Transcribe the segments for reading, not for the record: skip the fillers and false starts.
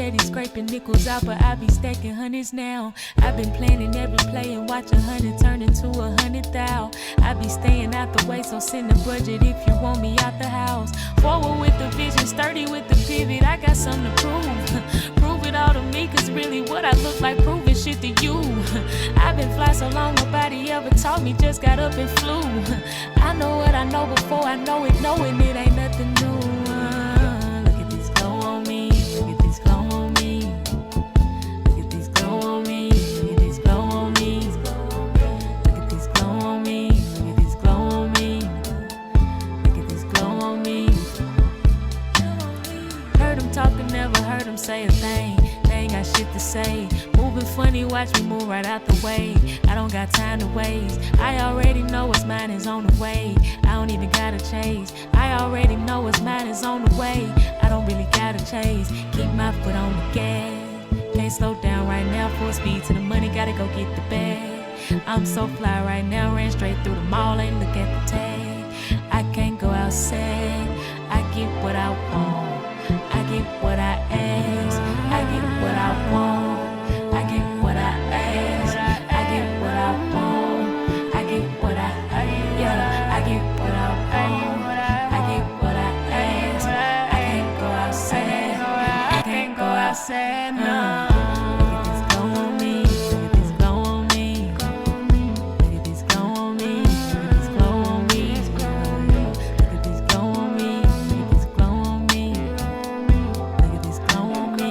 already scraping nickels out, but I be stacking hundreds now. I've been planning every play and watch 100 turn into 100,000. I be staying out the way, so send a budget if you want me out the house. Forward with the vision, sturdy with the pivot, I got something to prove. Prove it all to me, cause really what I look like proving shit to you. I've been fly so long, nobody ever taught me, just got up and flew. I know what I know before I know it, knowing it ain't nothing new. Look at this glow on me, look at this glow on me. Look at this glow on me, look at this glow on me. Look at this glow on me, look at this glow on me. Look at this glow on me. Heard them talking, never heard them say a thing. They ain't got shit to say. Moving funny, watch me move right out the way. I don't got time to waste. I already know what's mine is on the way. I don't even gotta chase. I already know what's mine is on the way. I don't really gotta chase. Keep my foot on the gas. Can't slow down right now. Full speed to the money, gotta go get the bag. I'm so fly right now. Ran straight through the mall, ain't look at the tag. I can't go outside. I get what I want. I get what I ask. I get what I want. I get what I ask. I get what I want. I get what I yeah. I get what I want. I get what I ask. I can't go outside. I can't go outside. No. Look at this glow on me. Look at this glow on me. Look at this glow on me. Look at this glow on me. Look at this glow on me. Look at this glow on me. Look at this glow on me.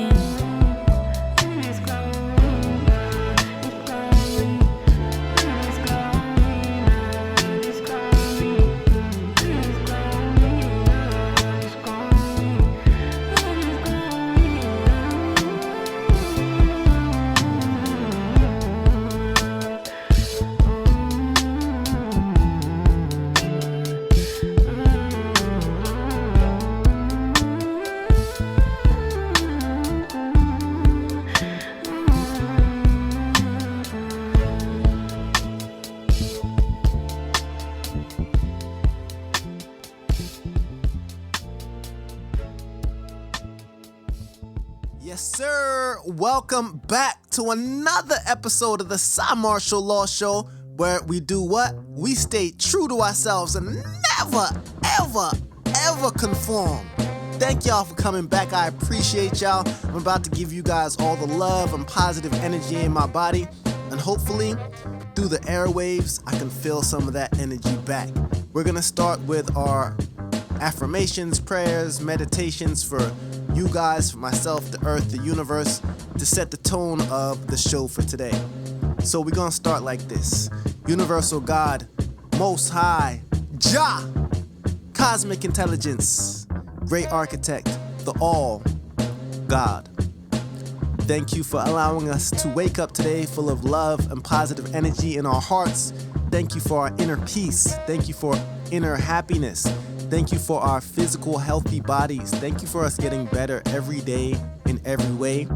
Yes, sir. Welcome back to another episode of the Cymarshall Law Show, where we do what? We stay true to ourselves and never, ever, ever conform. Thank y'all for coming back. I appreciate y'all. I'm about to give you guys all the love and positive energy in my body, and hopefully, through the airwaves, I can feel some of that energy back. We're gonna start with our affirmations, prayers, meditations for you guys, for myself, the earth, the universe, to set the tone of the show for today. So we're gonna start like this. Universal God, Most High, Jah, Cosmic Intelligence, Great Architect, the All, God. Thank you for allowing us to wake up today full of love and positive energy in our hearts. Thank you for our inner peace. Thank you for inner happiness. Thank you for our physical, healthy bodies. Thank you for us getting better every day in every way.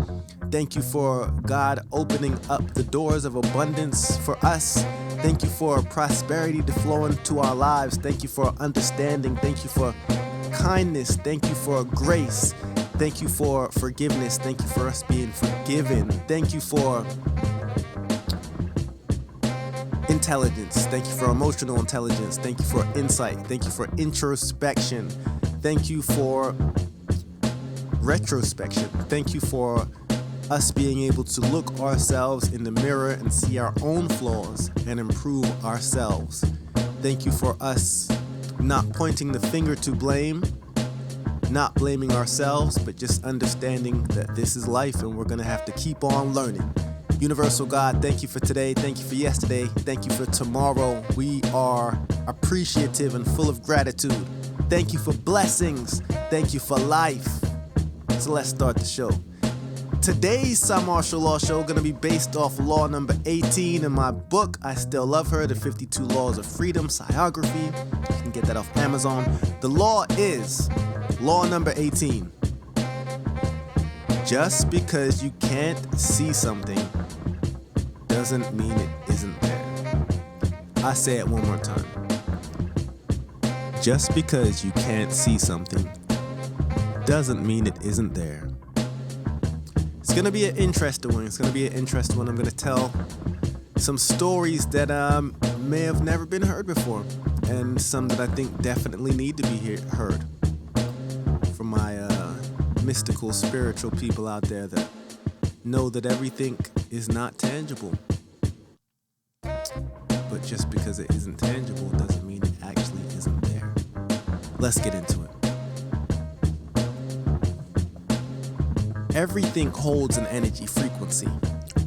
Thank you for God opening up the doors of abundance for us. Thank you for prosperity to flow into our lives. Thank you for understanding. Thank you for kindness. Thank you for grace. Thank you for forgiveness. Thank you for us being forgiven. Thank you for intelligence. Thank you for emotional intelligence. Thank you for insight. Thank you for introspection. Thank you for retrospection. Thank you for us being able to look ourselves in the mirror and see our own flaws and improve ourselves. Thank you for us not pointing the finger to blame, not blaming ourselves, but just understanding that this is life and we're going to have to keep on learning. Universal God, thank you for today. Thank you for yesterday. Thank you for tomorrow. We are appreciative and full of gratitude. Thank you for blessings. Thank you for life. So let's start the show. Today's Cymarshall Law Show going to be based off law number 18 in my book, I Still Love Her, The 52 Laws of Freedom, Biography. You can get that off Amazon. The law is law number 18. Just because you can't see something doesn't mean it isn't there. I say it one more time. Just because you can't see something doesn't mean it isn't there. It's going to be an interesting one. I'm going to tell some stories that may have never been heard before, and some that I think definitely need to be heard from my mystical, spiritual people out there that know that everything is not tangible. But just because it isn't tangible doesn't mean it actually isn't there. Let's get into it. Everything holds an energy frequency.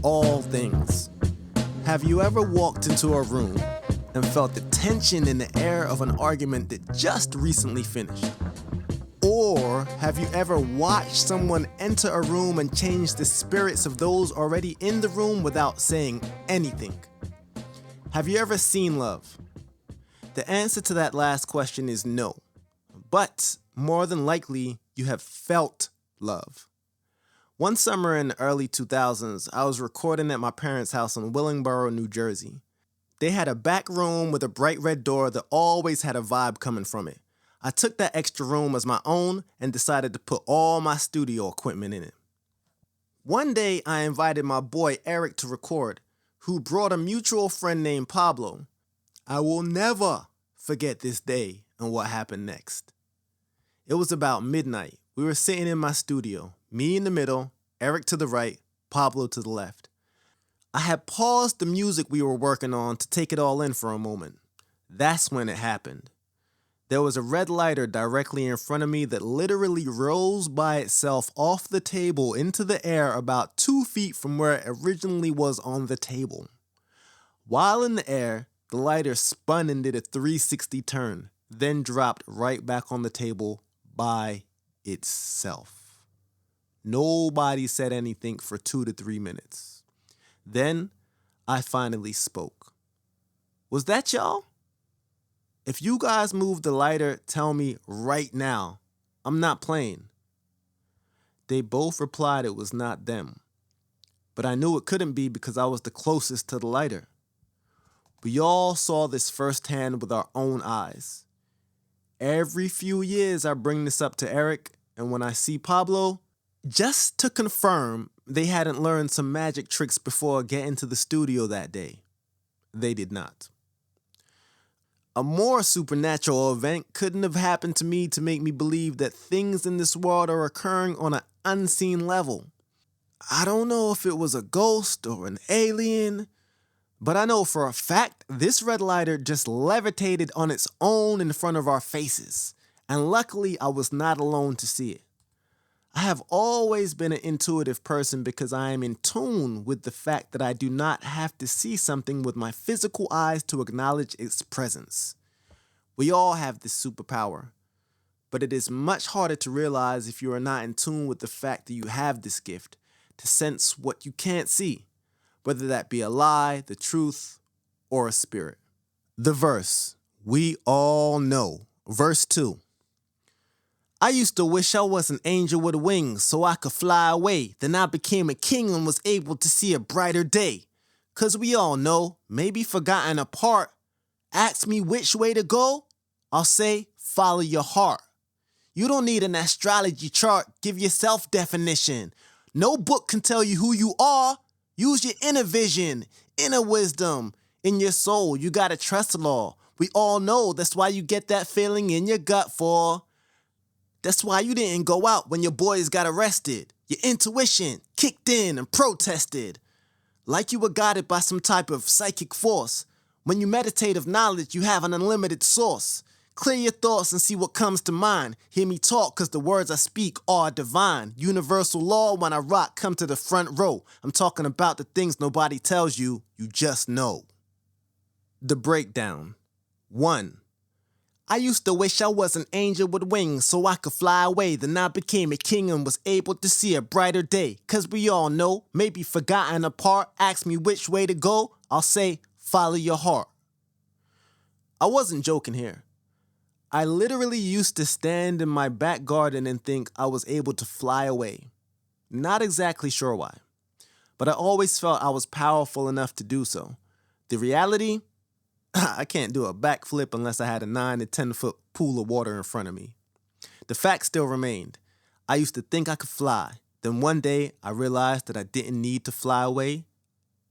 All things. Have you ever walked into a room and felt the tension in the air of an argument that just recently finished? Or have you ever watched someone enter a room and change the spirits of those already in the room without saying anything? Have you ever seen love? The answer to that last question is no. But more than likely, you have felt love. One summer in the early 2000s, I was recording at my parents' house in Willingboro, New Jersey. They had a back room with a bright red door that always had a vibe coming from it. I took that extra room as my own and decided to put all my studio equipment in it. One day, I invited my boy Eric to record, who brought a mutual friend named Pablo. I will never forget this day and what happened next. It was about midnight. We were sitting in my studio, me in the middle, Eric to the right, Pablo to the left. I had paused the music we were working on to take it all in for a moment. That's when it happened. There was a red lighter directly in front of me that literally rose by itself off the table into the air about 2 feet from where it originally was on the table. While in the air, the lighter spun and did a 360 turn, then dropped right back on the table by itself. Nobody said anything for 2 to 3 minutes. Then I finally spoke. Was that y'all? If you guys moved the lighter, tell me right now. I'm not playing. They both replied it was not them. But I knew it couldn't be because I was the closest to the lighter. We all saw this firsthand with our own eyes. Every few years I bring this up to Eric, and when I see Pablo, just to confirm they hadn't learned some magic tricks before getting to the studio that day. They did not. A more supernatural event couldn't have happened to me to make me believe that things in this world are occurring on an unseen level. I don't know if it was a ghost or an alien, but I know for a fact this red lighter just levitated on its own in front of our faces, and luckily I was not alone to see it. I have always been an intuitive person because I am in tune with the fact that I do not have to see something with my physical eyes to acknowledge its presence. We all have this superpower, but it is much harder to realize if you are not in tune with the fact that you have this gift, to sense what you can't see, whether that be a lie, the truth, or a spirit. The verse, we all know. Verse 2. I used to wish I was an angel with wings so I could fly away. Then I became a king and was able to see a brighter day. 'Cause we all know, maybe forgotten apart. Ask me which way to go, I'll say, follow your heart. You don't need an astrology chart, give yourself definition. No book can tell you who you are. Use your inner vision, inner wisdom. In your soul, you gotta trust the law. We all know that's why you get that feeling in your gut for. That's why you didn't go out when your boys got arrested. Your intuition kicked in and protested. Like you were guided by some type of psychic force. When you meditate of knowledge, you have an unlimited source. Clear your thoughts and see what comes to mind. Hear me talk, cause the words I speak are divine. Universal law, when I rock, come to the front row. I'm talking about the things nobody tells you, you just know. The breakdown. 1. I used to wish I was an angel with wings so I could fly away. Then I became a king and was able to see a brighter day. 'Cause we all know, maybe forgotten apart. Ask me which way to go, I'll say, follow your heart. I wasn't joking here. I literally used to stand in my back garden and think I was able to fly away. Not exactly sure why, but I always felt I was powerful enough to do so. The reality? I can't do a backflip unless I had a 9 to 10 foot pool of water in front of me. The fact still remained. I used to think I could fly. Then one day I realized that I didn't need to fly away,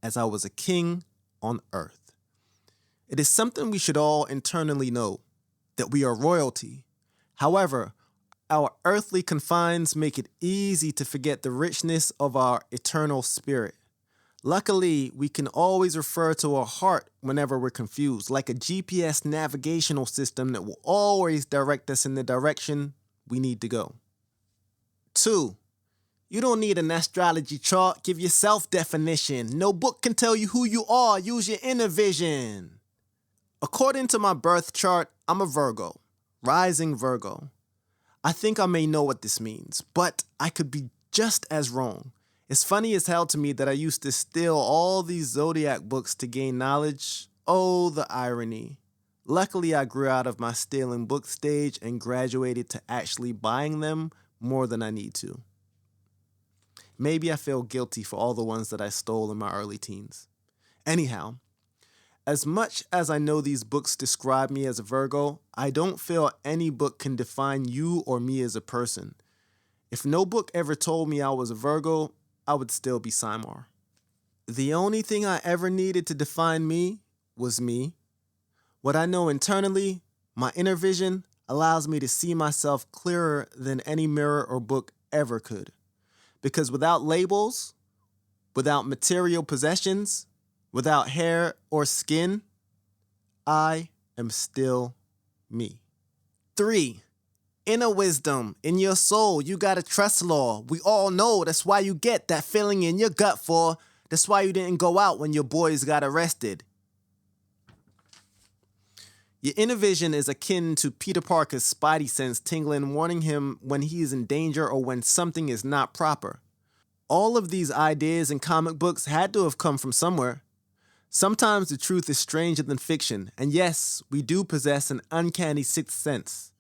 as I was a king on earth. It is something we should all internally know, that we are royalty. However, our earthly confines make it easy to forget the richness of our eternal spirit. Luckily, we can always refer to our heart whenever we're confused, like a GPS navigational system that will always direct us in the direction we need to go. 2. You don't need an astrology chart. Give yourself definition. No book can tell you who you are. Use your inner vision. According to my birth chart, I'm a Virgo, rising Virgo. I think I may know what this means, but I could be just as wrong. It's funny as hell to me that I used to steal all these zodiac books to gain knowledge. Oh, the irony. Luckily, I grew out of my stealing book stage and graduated to actually buying them more than I need to. Maybe I feel guilty for all the ones that I stole in my early teens. Anyhow, as much as I know these books describe me as a Virgo, I don't feel any book can define you or me as a person. If no book ever told me I was a Virgo, I would still be Cymar. The only thing I ever needed to define me was me. What I know internally, my inner vision, allows me to see myself clearer than any mirror or book ever could. Because without labels, without material possessions, without hair or skin, I am still me. 3. Inner wisdom. In your soul, you got a trust law. We all know that's why you get that feeling in your gut for. That's why you didn't go out when your boys got arrested. Your inner vision is akin to Peter Parker's spidey sense tingling, warning him when he is in danger or when something is not proper. All of these ideas in comic books had to have come from somewhere. Sometimes the truth is stranger than fiction, and yes, we do possess an uncanny sixth sense.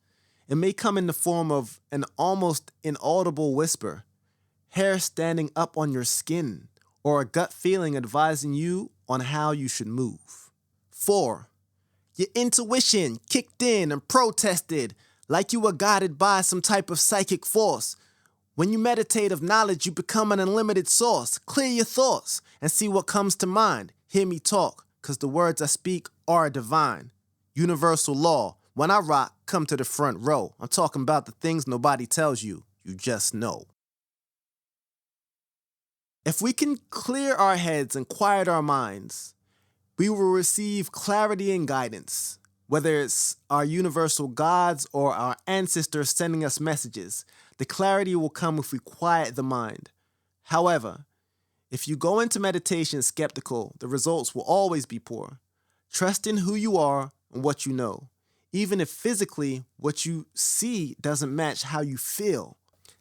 It may come in the form of an almost inaudible whisper, hair standing up on your skin, or a gut feeling advising you on how you should move. 4. Your intuition kicked in and protested like you were guided by some type of psychic force. When you meditate of knowledge, you become an unlimited source. Clear your thoughts and see what comes to mind. Hear me talk, cause the words I speak are divine. Universal law. When I rock, come to the front row. I'm talking about the things nobody tells you. You just know. If we can clear our heads and quiet our minds, we will receive clarity and guidance. Whether it's our universal gods or our ancestors sending us messages, the clarity will come if we quiet the mind. However, if you go into meditation skeptical, the results will always be poor. Trust in who you are and what you know, even if physically what you see doesn't match how you feel,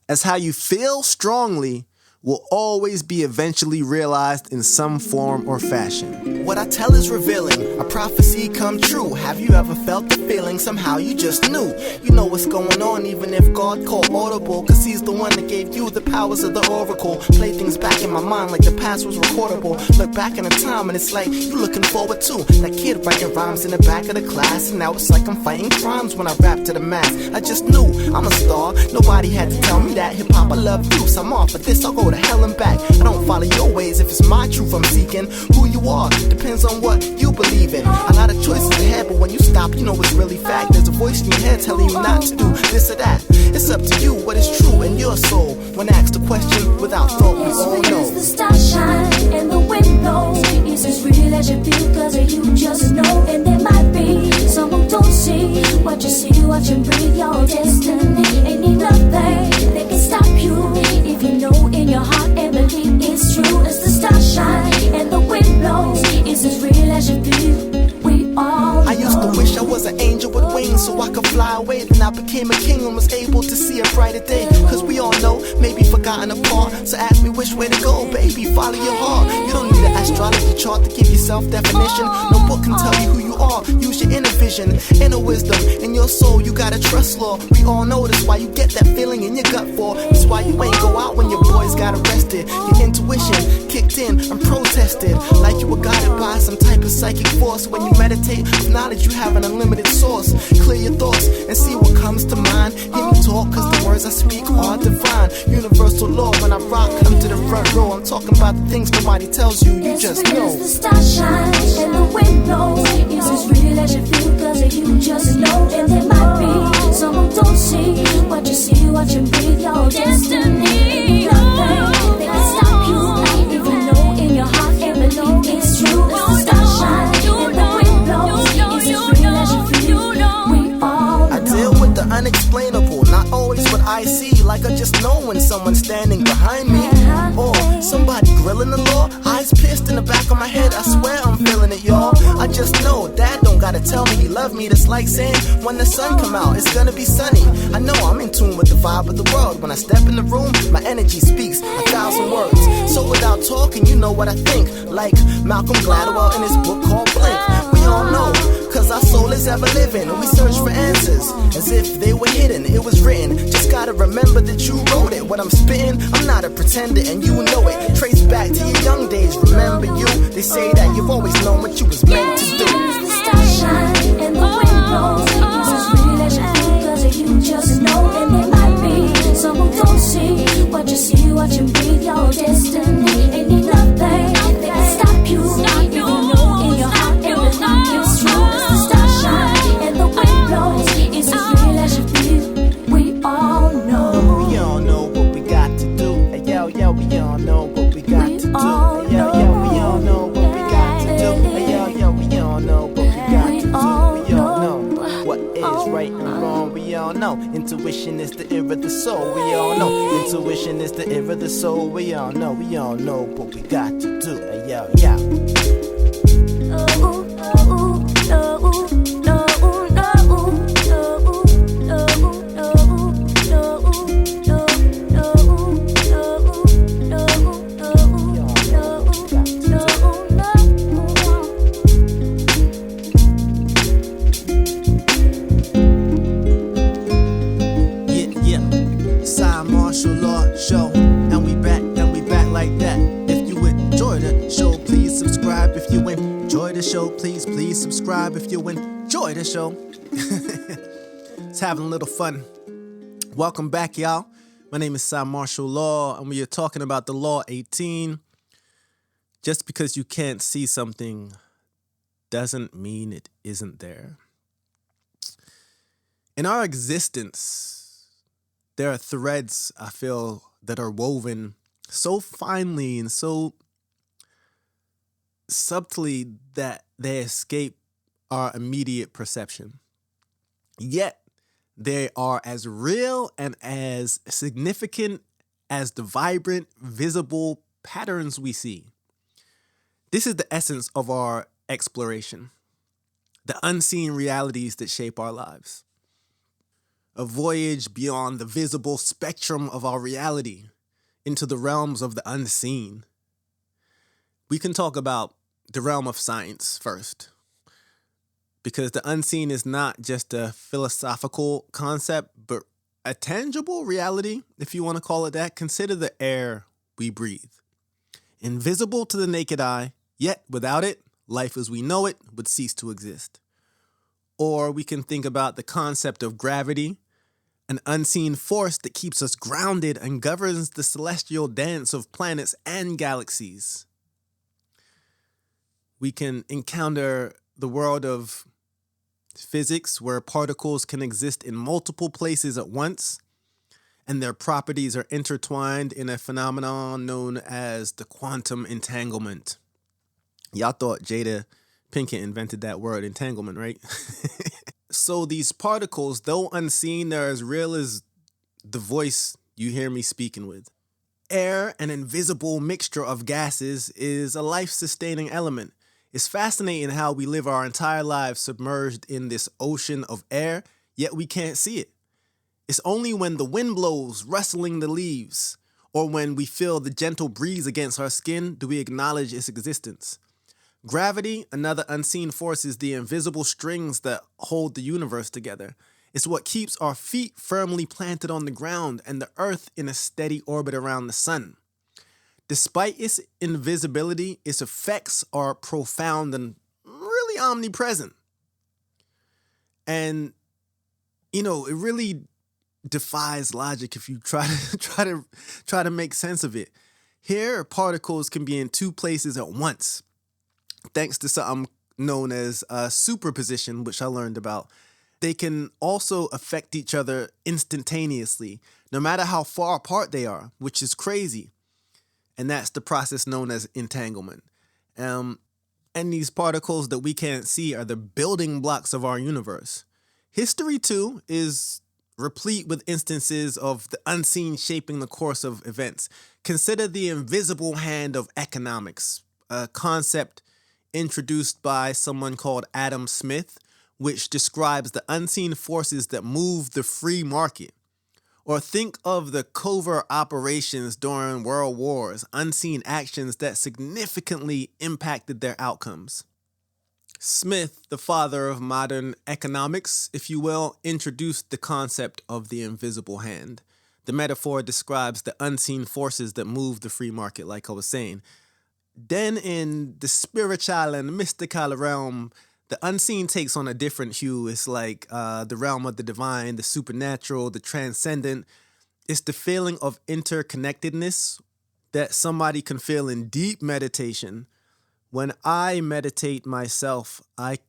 as how you feel strongly will always be eventually realized in some form or fashion. What I tell is revealing, a prophecy come true. Have you ever felt the feeling somehow you just knew? You know what's going on even if God called audible, cause he's the one that gave you the powers of the oracle. Play things back in my mind like the past was recordable. Look back in a time and it's like you looking forward to that kid writing rhymes in the back of the class, and now it's like I'm fighting crimes when I rap to the mass. I just knew I'm a star, nobody had to tell me that. Hip-hop, I love you, so I'm off, but this I'll go to hell and back. I don't follow your ways if it's my truth I'm seeking. Who you are depends on what you believe in. A lot of choices ahead, but when you stop, you know it's really fact. There's a voice in your head telling you not to do this or that. It's up to you what is true in your soul. When asked a question without thought, we all know. The stars shine and the wind blows. It's as real as you feel, cause you just know. And there might be some who don't see what you see, watch and breathe. Your destiny ain't need nothing that can stop you if you know in your heart and believe it's true. As the stars shine and the wind blows, it's as real as you feel. We all know. I used to wish I was an angel with wings so I could fly away. Then I became a king and was able to see a brighter day. Cause we all know, maybe forgotten apart. So ask me which way to go, baby, follow your heart. You don't need an astrology chart to give yourself definition. No book can tell you who you are. Use your inner vision, inner wisdom. In your soul, you got a trust law. We all know that's why you get that feeling in your gut for. That's why you ain't go out when your boys got arrested. Your intuition kicked in and protested like you were guided by some type of psychic force. When you meditate with knowledge, you have an unlimited source. Clear your thoughts thoughts and see what comes to mind. Hear me talk, cause the words I speak are divine. Universal law, when I rock, come to the front row. I'm talking about the things nobody tells you, you just know. As the stars shine and the wind blows, it's as real as you feel, cause you just know. And there might be someone don't see what you see, watch and breathe your destiny. Nothing that can stop you if you know in your heart and believe it's true. As the stars shine and the wind blows, it's as real as you feel. We all know. I deal with the unexplainable, not always what I see. Like I just know when someone's standing behind me, or somebody grilling the law. Eyes pierced in the back of my head, I swear I'm feeling it, y'all. I just know Dad don't gotta tell me he love me. That's like saying when the sun come out, it's gonna be sunny. I know I'm in tune with the vibe of the world. When I step in the room, my energy speaks 1,000 words. So without talking, you know what I think. Like Malcolm Gladwell in his book called Blink. We all know, cause our soul is ever living, and we search for answers as if they were hidden. It was written, just gotta remember that you wrote it. What I'm spitting, I'm not a pretender, and you know it. Trace back to your young days, remember you. They say that you've always known what you was meant to do. The stars shine and the wind blows, it's as real as you feel, cause you just know. And there might be someone don't see what you see, watch and breathe your destiny. Ain't need nothing that can stop you if you know in your heart and believe it's true. As the stars shine and the wind blows, it's as real as you feel. We all know. We all know what we got to do. Hey, yo, we all know what we got to do. Hey, yo, we all know what we got to do. Hey, yo, we all know what we got to do. We all know what is right and wrong. We all know intuition is the ear of the soul. We all know intuition is the ear of the soul. We all know what we got to do. Hey, yo. Cymarshall Law Show, and we back like that. If you enjoy the show, please subscribe. If you enjoy the show, please subscribe. If you enjoy the show, it's having a little fun. Welcome back, y'all. My name is Cymarshall Law, and we are talking about the Law 18. Just because you can't see something doesn't mean it isn't there. In our existence, there are threads, I feel, that are woven so finely and so subtly that they escape our immediate perception. Yet, they are as real and as significant as the vibrant, visible patterns we see. This is the essence of our exploration, the unseen realities that shape our lives. A voyage beyond the visible spectrum of our reality into the realms of the unseen. We can talk about the realm of science first, because the unseen is not just a philosophical concept, but a tangible reality, if you want to call it that. Consider the air we breathe. Invisible to the naked eye, yet without it, life as we know it would cease to exist. Or we can think about the concept of gravity, an unseen force that keeps us grounded and governs the celestial dance of planets and galaxies. We can encounter the world of physics, where particles can exist in multiple places at once, and their properties are intertwined in a phenomenon known as the quantum entanglement. Y'all thought Jada Pinkett invented that word, entanglement, right? So these particles, though unseen, they're as real as the voice you hear me speaking with. Air, an invisible mixture of gases, is a life-sustaining element. It's fascinating how we live our entire lives submerged in this ocean of air, yet we can't see it. It's only when the wind blows, rustling the leaves, or when we feel the gentle breeze against our skin do we acknowledge its existence. Gravity, another unseen force, is the invisible strings that hold the universe together. It's what keeps our feet firmly planted on the ground and the earth in a steady orbit around the sun. Despite its invisibility, its effects are profound and really omnipresent. And It really defies logic if you try to make sense of it. Here, particles can be in two places at once, thanks to something known as superposition, which I learned about. They can also affect each other instantaneously, no matter how far apart they are, which is crazy. And that's the process known as entanglement. And these particles that we can't see are the building blocks of our universe. History, too, is replete with instances of the unseen shaping the course of events. Consider the invisible hand of economics, a concept introduced by someone called Adam Smith, which describes the unseen forces that move the free market. Or think of the covert operations during world wars, unseen actions that significantly impacted their outcomes. Smith, the father of modern economics, if you will, introduced the concept of the invisible hand. The metaphor describes the unseen forces that move the free market, like I was saying. Then in the spiritual and mystical realm, the unseen takes on a different hue. It's like the realm of the divine, the supernatural, the transcendent. It's the feeling of interconnectedness that somebody can feel in deep meditation. When I meditate myself, I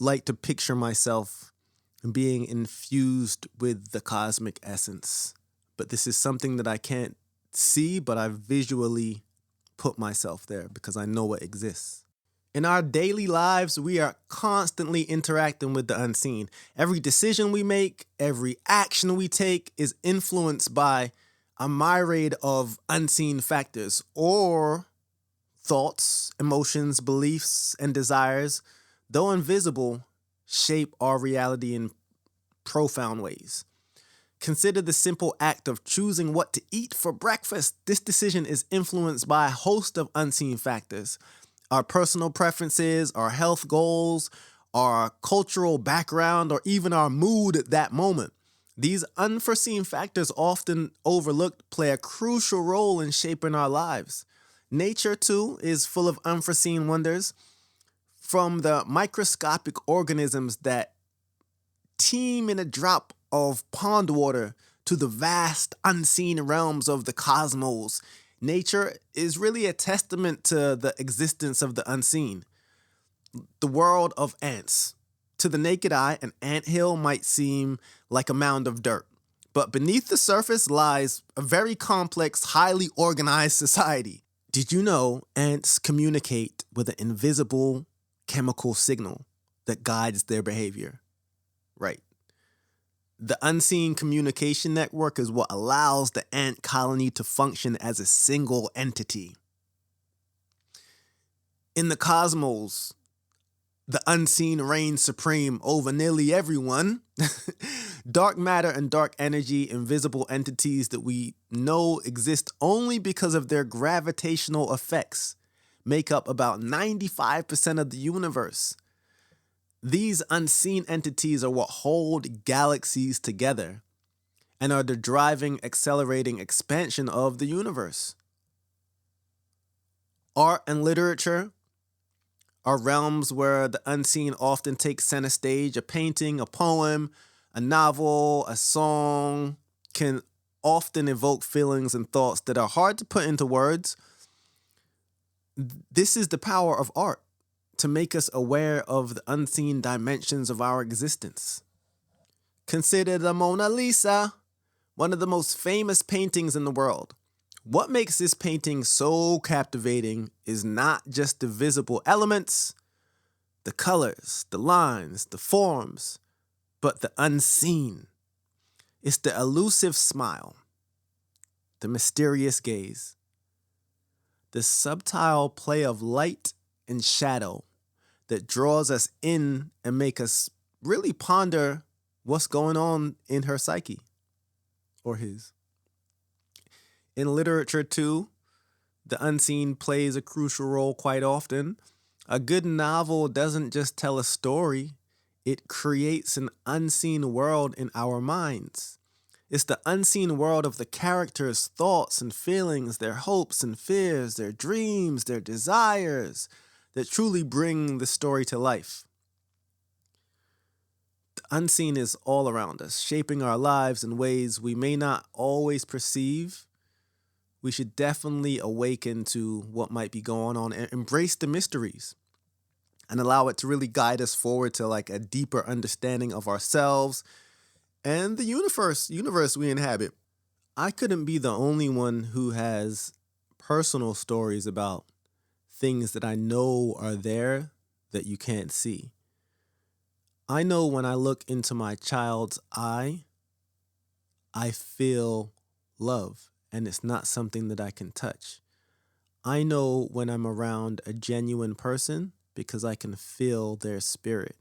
like to picture myself being infused with the cosmic essence. But this is something that I can't see, but I visually put myself there because I know it exists. In our daily lives, we are constantly interacting with the unseen. Every decision we make, every action we take is influenced by a myriad of unseen factors or thoughts, emotions, beliefs, and desires, though invisible, shape our reality in profound ways. Consider the simple act of choosing what to eat for breakfast. This decision is influenced by a host of unseen factors. Our personal preferences, our health goals, our cultural background, or even our mood at that moment. These unforeseen factors, often overlooked, play a crucial role in shaping our lives. Nature, too, is full of unforeseen wonders. From the microscopic organisms that teem in a drop of pond water to the vast unseen realms of the cosmos, nature is really a testament to the existence of the unseen. The world of ants. To the naked eye, an anthill might seem like a mound of dirt, but beneath the surface lies a very complex, highly organized society. Did you know ants communicate with an invisible chemical signal that guides their behavior? Right. The unseen communication network is what allows the ant colony to function as a single entity. In the cosmos, the unseen reigns supreme over nearly everyone. Dark matter and dark energy, invisible entities that we know exist only because of their gravitational effects, make up about 95% of the universe. These unseen entities are what hold galaxies together and are the driving, accelerating expansion of the universe. Art and literature are realms where the unseen often takes center stage. A painting, a poem, a novel, a song can often evoke feelings and thoughts that are hard to put into words. This is the power of art, to make us aware of the unseen dimensions of our existence. Consider the Mona Lisa, one of the most famous paintings in the world. What makes this painting so captivating is not just the visible elements, the colors, the lines, the forms, but the unseen. It's the elusive smile, the mysterious gaze, the subtle play of light and shadow that draws us in and make us really ponder what's going on in her psyche or his. In literature, too, the unseen plays a crucial role quite often. A good novel doesn't just tell a story, it creates an unseen world in our minds. It's the unseen world of the characters' thoughts and feelings, their hopes and fears, their dreams, their desires, that truly bring the story to life. The unseen is all around us, shaping our lives in ways we may not always perceive. We should definitely awaken to what might be going on and embrace the mysteries and allow it to really guide us forward to like a deeper understanding of ourselves and the universe we inhabit. I couldn't be the only one who has personal stories about things that I know are there that you can't see. I know when I look into my child's eye, I feel love, and it's not something that I can touch. I know when I'm around a genuine person because I can feel their spirit.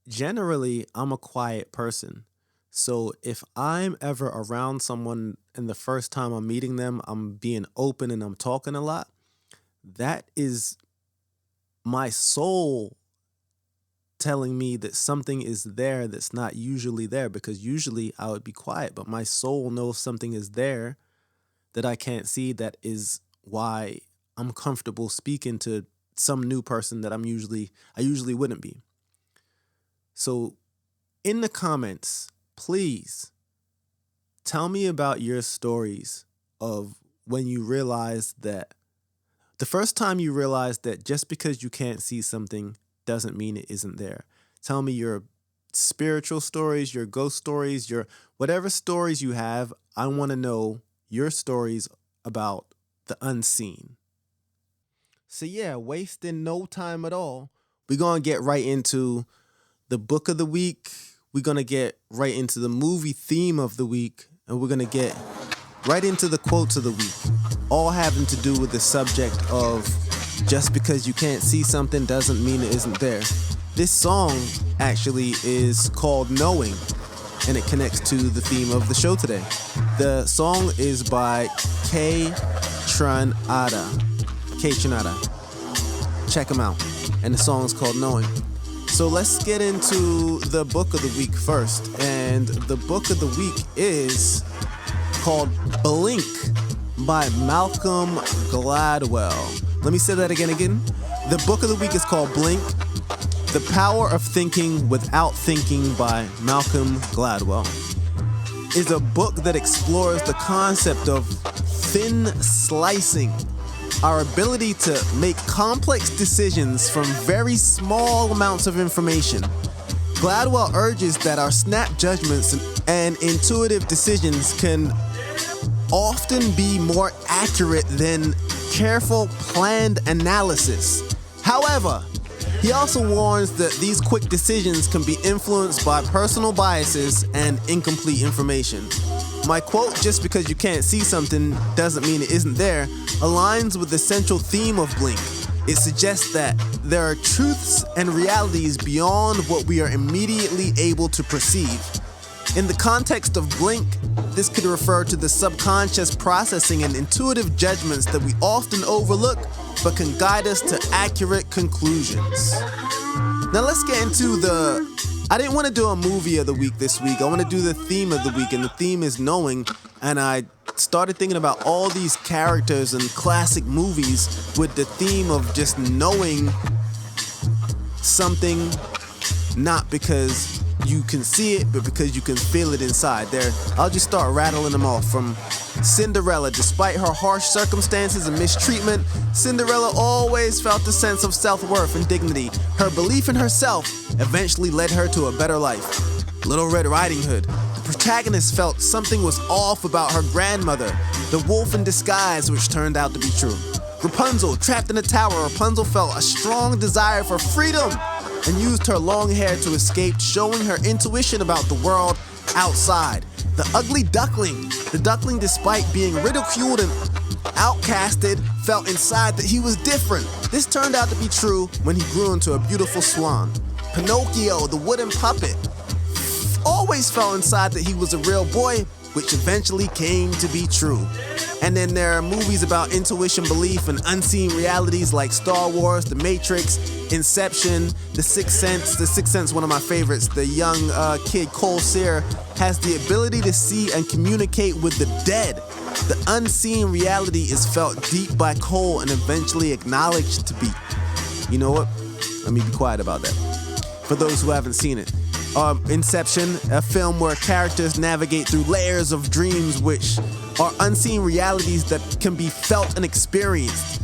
Generally, I'm a quiet person. So if I'm ever around someone and the first time I'm meeting them, I'm being open and I'm talking a lot, that is my soul telling me that something is there that's not usually there, because usually I would be quiet, but my soul knows something is there that I can't see. That is why I'm comfortable speaking to some new person that I usually wouldn't be. So in the comments, please tell me about your stories of when you realized that the first time you realized that just because you can't see something doesn't mean it isn't there. Tell me your spiritual stories, your ghost stories, your whatever stories you have. I want to know your stories about the unseen. So yeah, wasting no time at all, we're going to get right into the book of the week. We're going to get right into the movie theme of the week, and we're going to get right into the quotes of the week, all having to do with the subject of just because you can't see something doesn't mean it isn't there. This song actually is called Knowing, and it connects to the theme of the show today. The song is by K. Tranada. Check him out. And the song is called Knowing. So let's get into the book of the week first. And the book of the week is called Blink by Malcolm Gladwell. Let me say that again. The book of the week is called Blink, The Power of Thinking Without Thinking by Malcolm Gladwell. It's a book that explores the concept of thin slicing, our ability to make complex decisions from very small amounts of information. Gladwell urges that our snap judgments and intuitive decisions can often be more accurate than careful, planned analysis. However, he also warns that these quick decisions can be influenced by personal biases and incomplete information. My quote, "Just because you can't see something doesn't mean it isn't there," aligns with the central theme of Blink. It suggests that there are truths and realities beyond what we are immediately able to perceive. In the context of Blink, this could refer to the subconscious processing and intuitive judgments that we often overlook but can guide us to accurate conclusions. Now let's get into I didn't want to do a movie of the week this week. I want to do the theme of the week, and the theme is knowing. And I started thinking about all these characters in classic movies with the theme of just knowing something, not because you can see it, but because you can feel it inside. I'll just start rattling them off. From Cinderella, despite her harsh circumstances and mistreatment, Cinderella always felt a sense of self-worth and dignity. Her belief in herself eventually led her to a better life. Little Red Riding Hood, the protagonist felt something was off about her grandmother, the wolf in disguise, which turned out to be true. Rapunzel, trapped in a tower, Rapunzel felt a strong desire for freedom and used her long hair to escape, showing her intuition about the world outside. The Ugly Duckling. The duckling, despite being ridiculed and outcasted, felt inside that he was different. This turned out to be true when he grew into a beautiful swan. Pinocchio, the wooden puppet, always felt inside that he was a real boy, which eventually came to be true. And then there are movies about intuition, belief, and unseen realities like Star Wars, The Matrix, Inception, The Sixth Sense. The Sixth Sense, one of my favorites. The young kid, Cole Sear, has the ability to see and communicate with the dead. The unseen reality is felt deep by Cole and eventually acknowledged to be. You know what? Let me be quiet about that. for those who haven't seen it. Inception, a film where characters navigate through layers of dreams which are unseen realities that can be felt and experienced.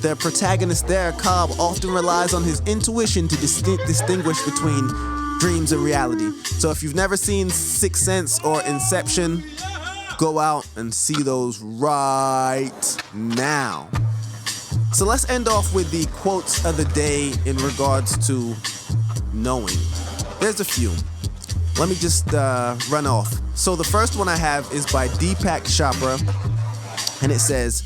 The protagonist there, Cobb, often relies on his intuition to distinguish between dreams and reality. So if you've never seen Sixth Sense or Inception, go out and see those right now. So let's end off with the quotes of the day in regards to knowing. There's a few. Let me just run off. So the first one I have is by Deepak Chopra, and it says,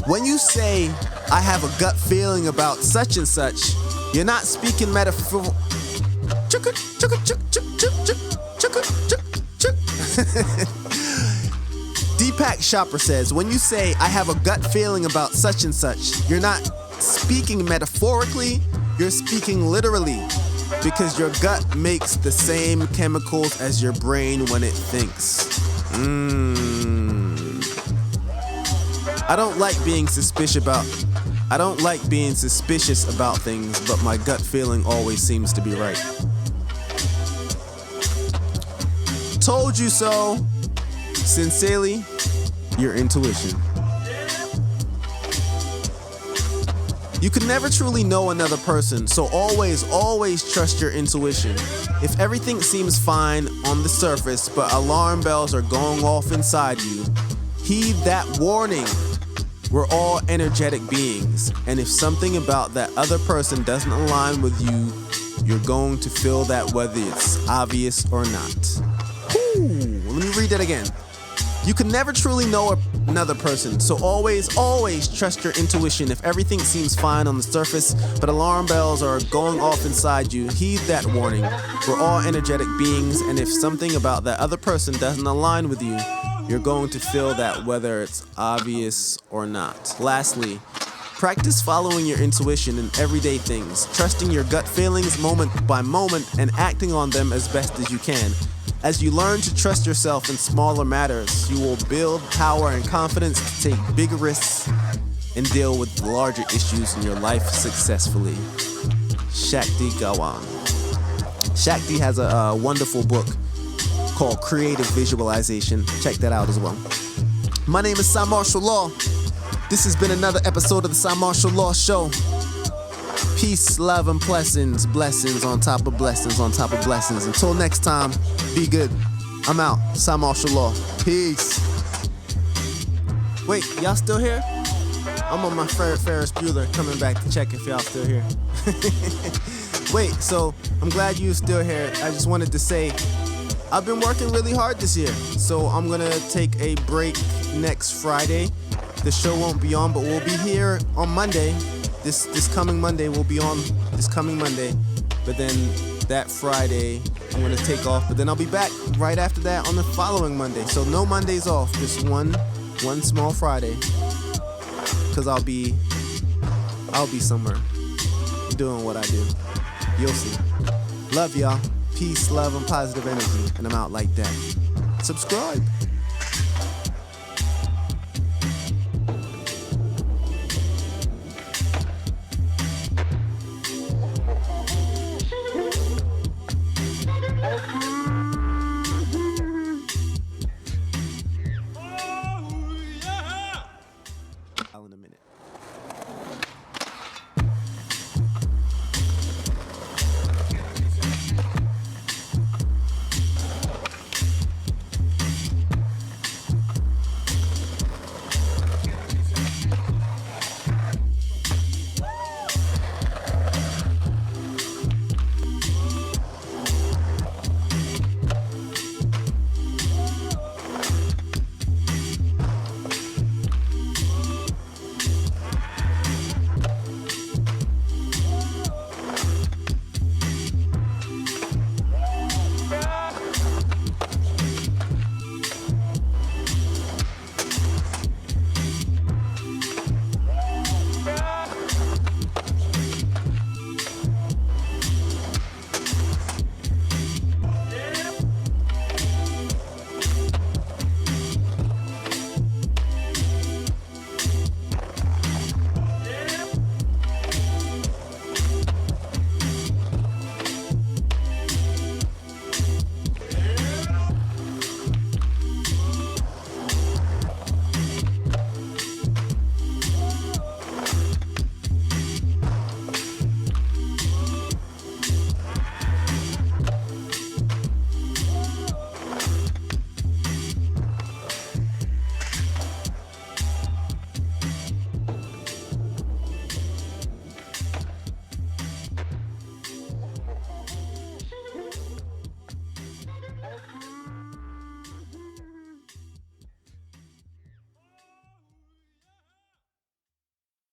when you say, I have a gut feeling about such and such, you're not speaking metaphor. Deepak Chopra says, when you say, I have a gut feeling about such and such, you're not speaking metaphorically, you're speaking literally. Because your gut makes the same chemicals as your brain when it thinks. I don't like being suspicious about things, but my gut feeling always seems to be right. Told you so. Sincerely, your intuition. You can never truly know another person, so always trust your intuition. If everything seems fine on the surface, but alarm bells are going off inside you, heed that warning. We're all energetic beings, and if something about that other person doesn't align with you, you're going to feel that whether it's obvious or not. Let me read that again. You can never truly know another person, so always trust your intuition. If everything seems fine on the surface, but alarm bells are going off inside you, heed that warning. We're all energetic beings, and if something about that other person doesn't align with you, you're going to feel that whether it's obvious or not. Lastly, practice following your intuition in everyday things, trusting your gut feelings moment by moment and acting on them as best as you can. As you learn to trust yourself in smaller matters, you will build power and confidence to take bigger risks and deal with larger issues in your life successfully. Shakti Gawan. Shakti has a wonderful book called Creative Visualization. Check that out as well. My name is Cymarshall Law. This has been another episode of the Cymarshall Law Show. Peace, love, and blessings. Blessings on top of blessings on top of blessings. Until next time, be good. I'm out. Cymarshall Law. Peace. Wait, y'all still here? I'm on my Ferris Bueller coming back to check if y'all still here. Wait, so I'm glad you're still here. I just wanted to say, I've been working really hard this year. So I'm going to take a break next Friday. The show won't be on, but we'll be here on Monday. This coming Monday, we'll be on this coming Monday. But then that Friday, I'm going to take off. But then I'll be back right after that on the following Monday. So no Mondays off, just one small Friday. Because I'll be somewhere doing what I do. You'll see. Love y'all. Peace, love, and positive energy. And I'm out like that. Subscribe. Okay.